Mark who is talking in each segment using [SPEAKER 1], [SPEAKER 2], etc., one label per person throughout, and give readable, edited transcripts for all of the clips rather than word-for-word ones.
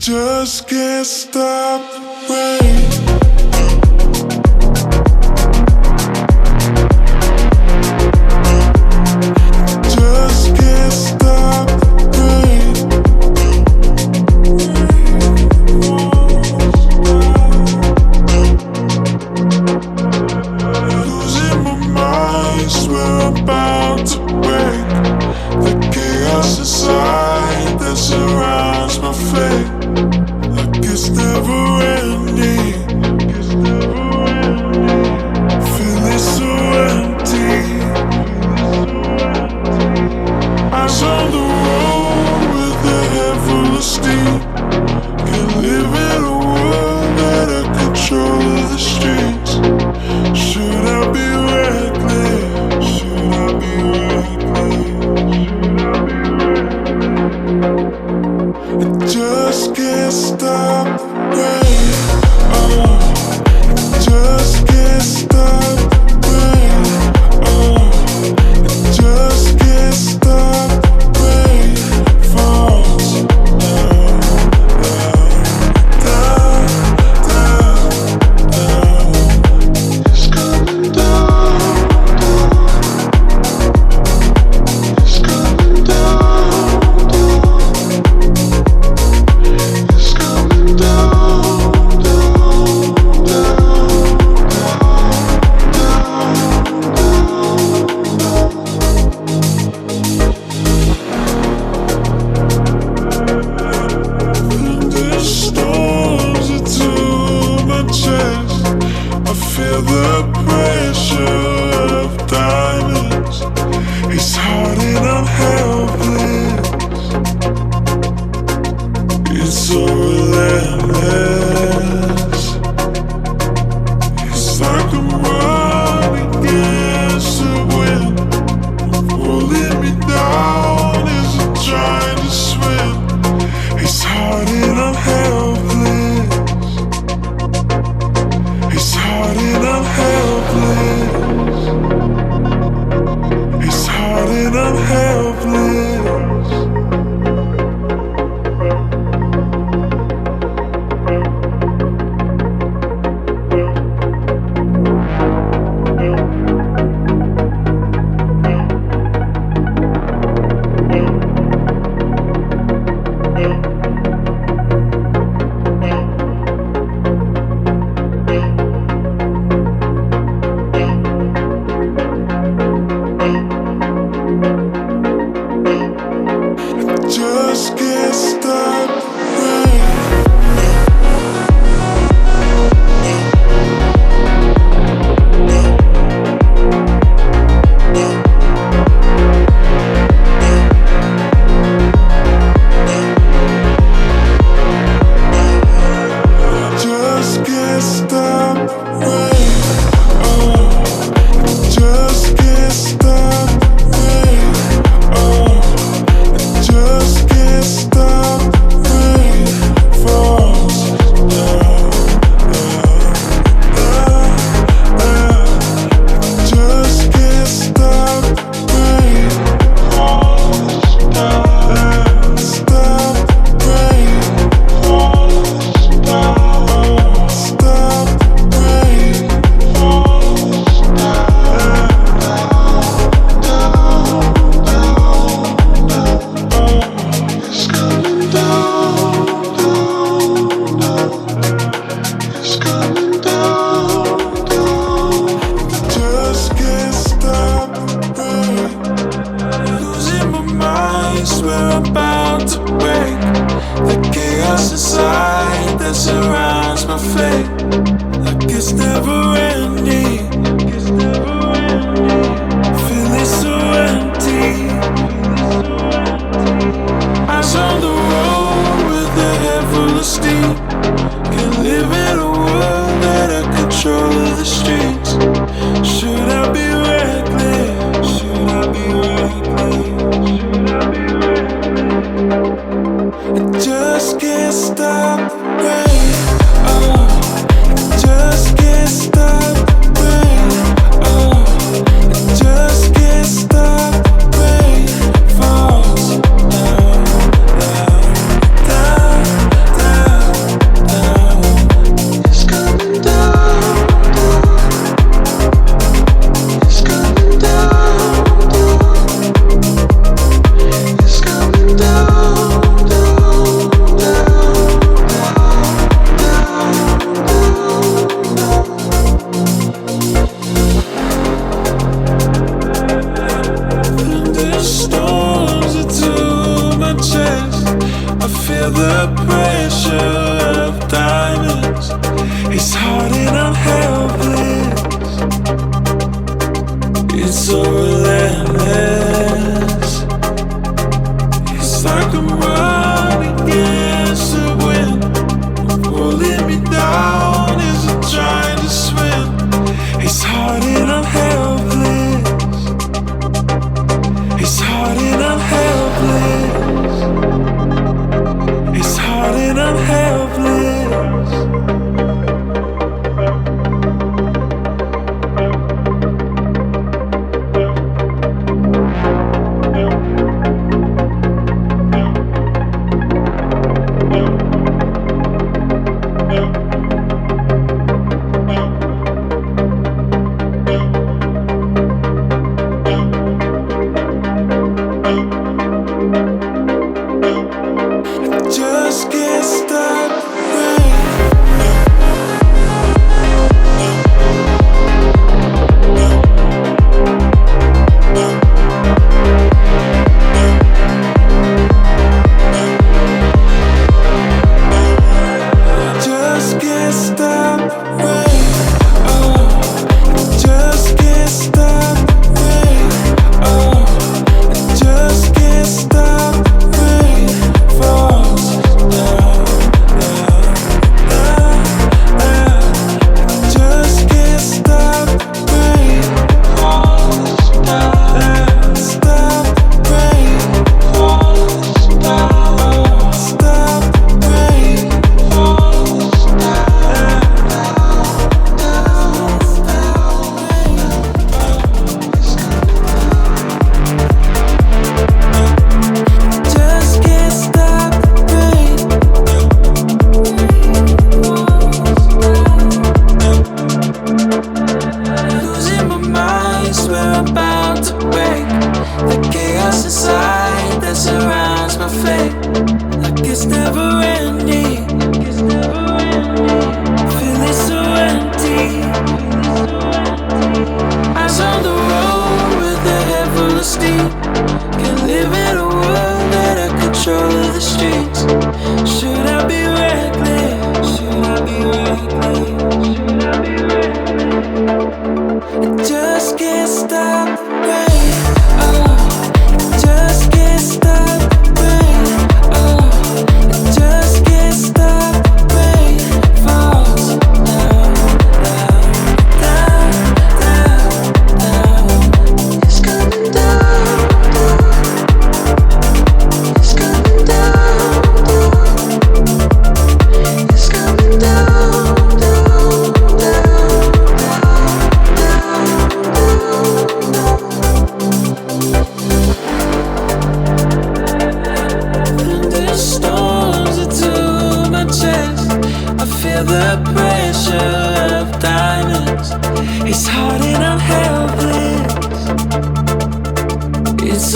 [SPEAKER 1] Just can't stop the rain. Just can't stop the rain. Losing my mind, swear I'm about to break. The chaos inside that surrounds my fate. It's never ending. Feeling so empty. Eyes on the road with a head full of steam. Can't live in a world that I control of the streets. Should I be reckless? Should I be reckless? I just can't stop the rain. Oh, I just can't stop the rain. Oh, I just can't stop the rain. Falls down, down, down, down, down. It's coming down, down. It's coming down, down. It's coming down, down, down, down, down. The storms into my chest. I feel the pressure of diamonds. It's hard and I'm helpless. It's so relentless. It's like I'm running against the wind, pulling me down as I'm trying to swim. It's hard and I'm helpless. It's hard and I'm helpless. It's hard and I'm helpless. Just can't stop the rain. Just can't stop the rain. Oh, just can't stop the rain. Oh, just can't stop the rain. Falls down, down, down. Just can't stop the rain. Falls down, stop the rain. Falls down, stop the rain. Falls down, down, down, down. It's coming down, down, down. It's coming down, down. Just can't stop the rain. Losing my mind, swear I'm about to break. The chaos inside that surrounds my fate. Like it's never ending. Feeling so empty. Eyes on the road with a head full of steam. Can't live in a world that I control of the streets. Should I be reckless? Should I be reckless? Should I be reckless? I just can't stop the rain. Oh, I just can't stop It's so relentless. It's like I'm running against the wind, pulling me down as I'm trying to swim. It's hard and I'm helpless. It's hard and I'm helpless. It's hard and I'm helpless. Just can't stop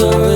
[SPEAKER 1] so